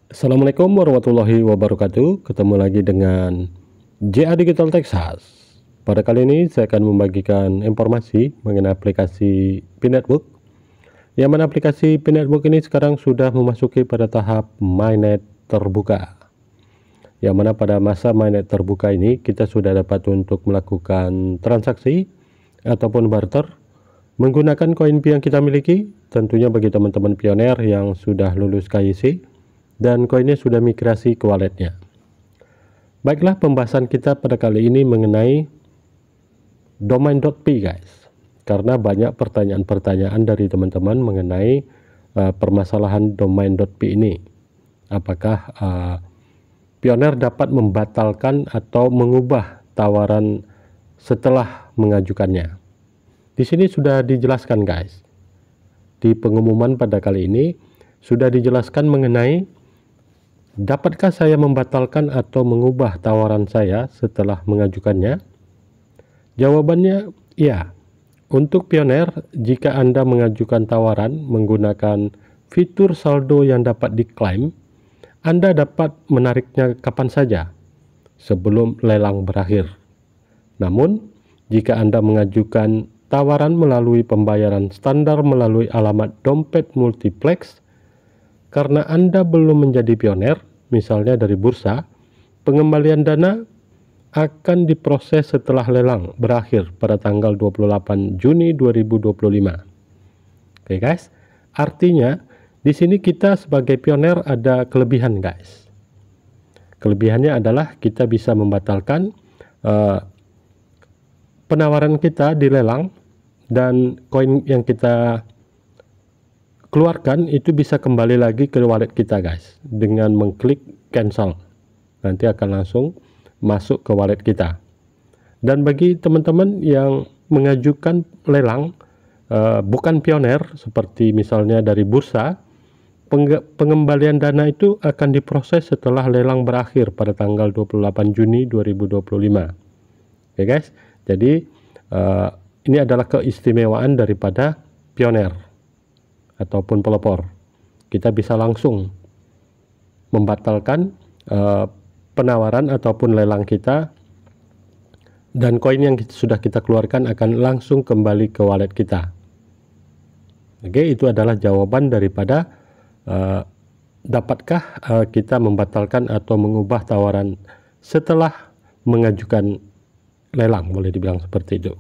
Assalamualaikum warahmatullahi wabarakatuh. Ketemu lagi dengan JA Digital Texas. Pada kali ini saya akan membagikan informasi mengenai aplikasi P-Network, yang mana aplikasi P-Network ini sekarang sudah memasuki pada tahap mainnet terbuka, yang mana pada masa mainnet terbuka ini kita sudah dapat untuk melakukan transaksi ataupun barter menggunakan koin P yang kita miliki. Tentunya bagi teman-teman pioner yang sudah lulus KYC dan koinnya sudah migrasi ke walletnya. Baiklah, pembahasan kita pada kali ini mengenai domain.p guys, karena banyak pertanyaan-pertanyaan dari teman-teman mengenai permasalahan domain.p ini. Apakah pioner dapat membatalkan atau mengubah tawaran setelah mengajukannya? Di sini sudah dijelaskan guys, di pengumuman pada kali ini sudah dijelaskan mengenai dapatkah saya membatalkan atau mengubah tawaran saya setelah mengajukannya? Jawabannya ya. Untuk pioner, jika Anda mengajukan tawaran menggunakan fitur saldo yang dapat diklaim, Anda dapat menariknya kapan saja sebelum lelang berakhir. Namun, jika Anda mengajukan tawaran melalui pembayaran standar melalui alamat dompet multiplex, karena Anda belum menjadi pioner, misalnya dari bursa, pengembalian dana akan diproses setelah lelang berakhir pada tanggal 28 Juni 2025. Oke guys, artinya di sini kita sebagai pioner ada kelebihan guys. Kelebihannya adalah kita bisa membatalkan penawaran kita di lelang, dan koin yang kita keluarkan itu bisa kembali lagi ke wallet kita guys dengan mengklik cancel. Nanti akan langsung masuk ke wallet kita. Dan bagi teman-teman yang mengajukan lelang bukan pioner, seperti misalnya dari bursa, pengembalian dana itu akan diproses setelah lelang berakhir pada tanggal 28 Juni 2025. Oke guys, jadi ini adalah keistimewaan daripada pioner ataupun pelopor. Kita bisa langsung membatalkan penawaran ataupun lelang kita, dan koin yang sudah kita keluarkan akan langsung kembali ke wallet kita. Oke, itu adalah jawaban daripada dapatkah kita membatalkan atau mengubah tawaran setelah mengajukan lelang, boleh dibilang seperti itu.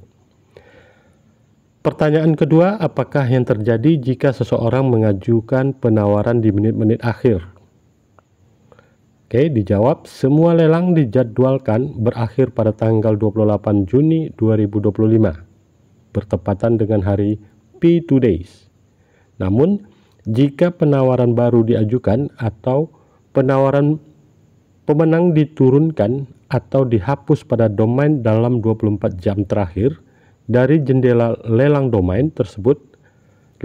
Pertanyaan kedua, apakah yang terjadi jika seseorang mengajukan penawaran di menit-menit akhir? Oke, dijawab, semua lelang dijadwalkan berakhir pada tanggal 28 Juni 2025, bertepatan dengan hari P2 Days. Namun, jika penawaran baru diajukan atau penawaran pemenang diturunkan atau dihapus pada domain dalam 24 jam terakhir dari jendela lelang domain tersebut,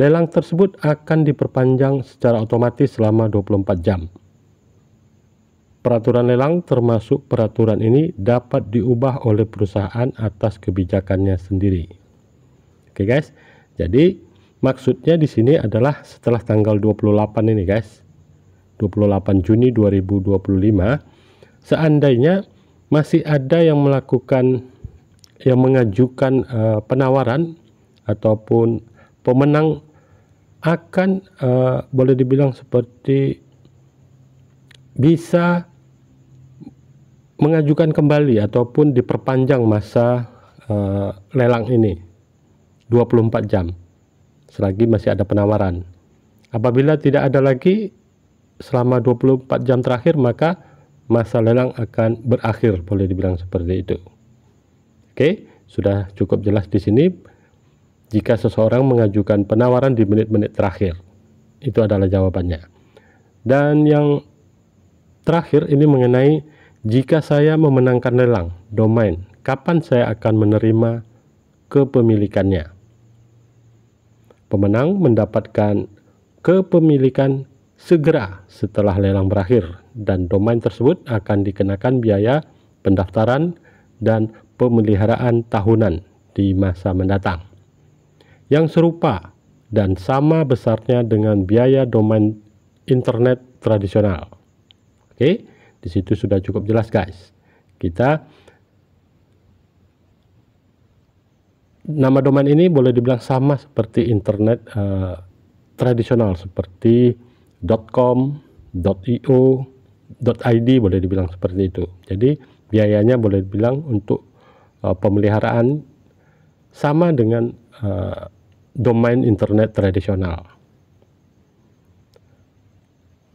lelang tersebut akan diperpanjang secara otomatis selama 24 jam. Peraturan lelang termasuk peraturan ini dapat diubah oleh perusahaan atas kebijakannya sendiri. Oke guys, jadi maksudnya di sini adalah setelah tanggal 28 ini guys, 28 Juni 2025, seandainya masih ada yang mengajukan penawaran ataupun pemenang akan boleh dibilang seperti bisa mengajukan kembali ataupun diperpanjang masa lelang ini 24 jam selagi masih ada penawaran. Apabila tidak ada lagi selama 24 jam terakhir, maka masa lelang akan berakhir, boleh dibilang seperti itu. Oke, sudah cukup jelas di sini. Jika seseorang mengajukan penawaran di menit-menit terakhir, itu adalah jawabannya. Dan yang terakhir ini mengenai jika saya memenangkan lelang domain, kapan saya akan menerima kepemilikannya? Pemenang mendapatkan kepemilikan segera setelah lelang berakhir, dan domain tersebut akan dikenakan biaya pendaftaran dan pemeliharaan tahunan di masa mendatang, yang serupa dan sama besarnya dengan biaya domain internet tradisional. Oke, di situ sudah cukup jelas guys. Nama domain ini boleh dibilang sama seperti internet tradisional seperti .com, .io, .id, boleh dibilang seperti itu. Jadi biayanya boleh dibilang untuk pemeliharaan sama dengan domain internet tradisional.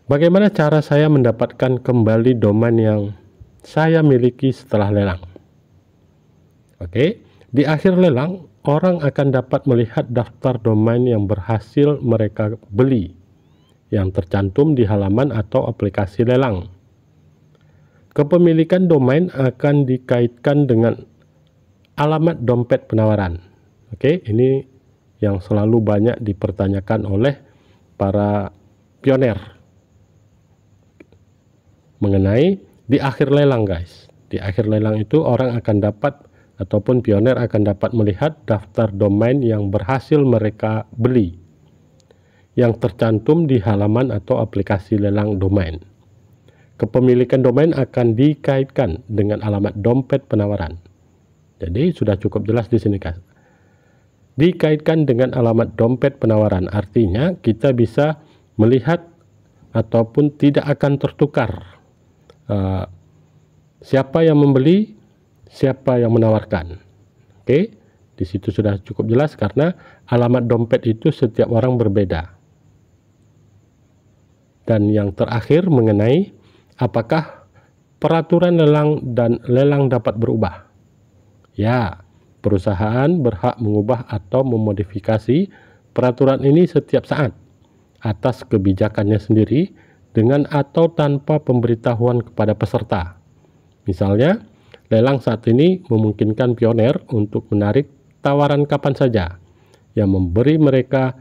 Bagaimana cara saya mendapatkan kembali domain yang saya miliki setelah lelang? Oke, di akhir lelang orang akan dapat melihat daftar domain yang berhasil mereka beli yang tercantum di halaman atau aplikasi lelang. Kepemilikan domain akan dikaitkan dengan alamat dompet penawaran. Oke, ini yang selalu banyak dipertanyakan oleh para pioner mengenai di akhir lelang guys. Di akhir lelang itu orang akan dapat ataupun pioner akan dapat melihat daftar domain yang berhasil mereka beli yang tercantum di halaman atau aplikasi lelang domain. Kepemilikan domain akan dikaitkan dengan alamat dompet penawaran. Jadi sudah cukup jelas di sini guys. Dikaitkan dengan alamat dompet penawaran artinya kita bisa melihat ataupun tidak akan tertukar siapa yang membeli, siapa yang menawarkan. Oke, di situ sudah cukup jelas karena alamat dompet itu setiap orang berbeda. Dan yang terakhir mengenai apakah peraturan lelang dan lelang dapat berubah. Ya, perusahaan berhak mengubah atau memodifikasi peraturan ini setiap saat atas kebijakannya sendiri dengan atau tanpa pemberitahuan kepada peserta. Misalnya, lelang saat ini memungkinkan pioner untuk menarik tawaran kapan saja yang memberi mereka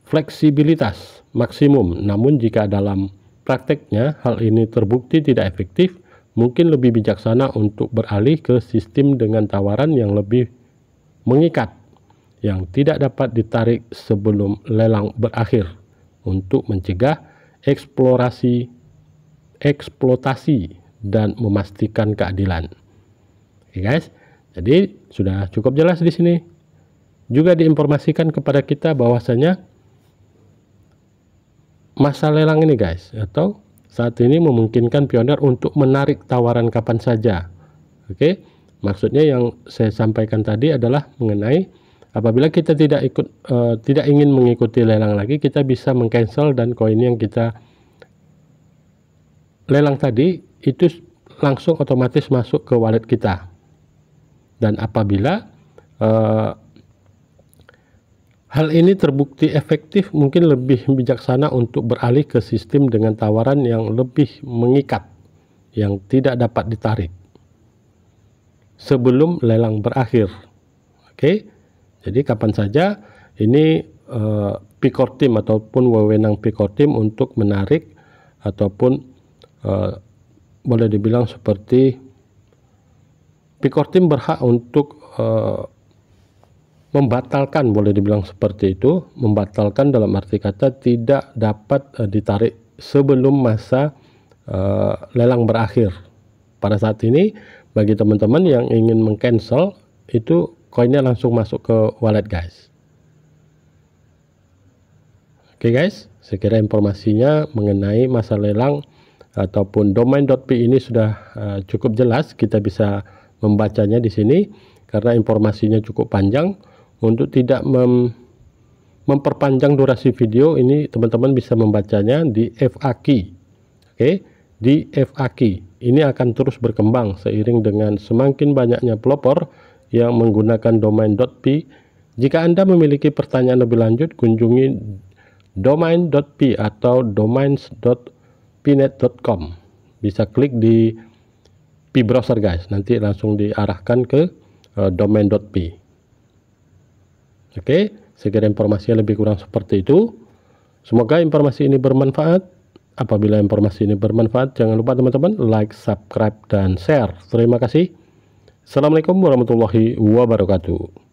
fleksibilitas maksimum. Namun jika dalam prakteknya hal ini terbukti tidak efektif, mungkin lebih bijaksana untuk beralih ke sistem dengan tawaran yang lebih mengikat yang tidak dapat ditarik sebelum lelang berakhir untuk mencegah eksploitasi dan memastikan keadilan. Oke guys, jadi sudah cukup jelas di sini. Juga diinformasikan kepada kita bahwasanya masa lelang ini guys, atau saat ini memungkinkan pioner untuk menarik tawaran kapan saja. Oke, maksudnya yang saya sampaikan tadi adalah mengenai apabila kita tidak ingin mengikuti lelang lagi, kita bisa mengcancel dan koin yang kita lelang tadi itu langsung otomatis masuk ke wallet kita. Dan apabila hal ini terbukti efektif, mungkin lebih bijaksana untuk beralih ke sistem dengan tawaran yang lebih mengikat, yang tidak dapat ditarik sebelum lelang berakhir. Oke, jadi kapan saja ini Picor Team ataupun wewenang Picor Team untuk menarik ataupun boleh dibilang seperti Picor Team berhak untuk membatalkan, boleh dibilang seperti itu, membatalkan dalam arti kata tidak dapat ditarik sebelum masa lelang berakhir. Pada saat ini bagi teman-teman yang ingin mengcancel itu koinnya langsung masuk ke wallet guys. Oke guys, saya kira informasinya mengenai masa lelang ataupun domain.p ini sudah cukup jelas. Kita bisa membacanya di sini karena informasinya cukup panjang. Untuk tidak memperpanjang durasi video ini, teman-teman bisa membacanya di FAQ. Oke, di FAQ ini akan terus berkembang seiring dengan semakin banyaknya pelopor yang menggunakan domain.p. Jika Anda memiliki pertanyaan lebih lanjut, kunjungi domain.p atau domains.pnet.com. Bisa klik di P browser guys, nanti langsung diarahkan ke domain.p. Oke, saya kira informasinya lebih kurang seperti itu. Semoga informasi ini bermanfaat. Apabila informasi ini bermanfaat, jangan lupa teman-teman like, subscribe, dan share. Terima kasih. Assalamualaikum warahmatullahi wabarakatuh.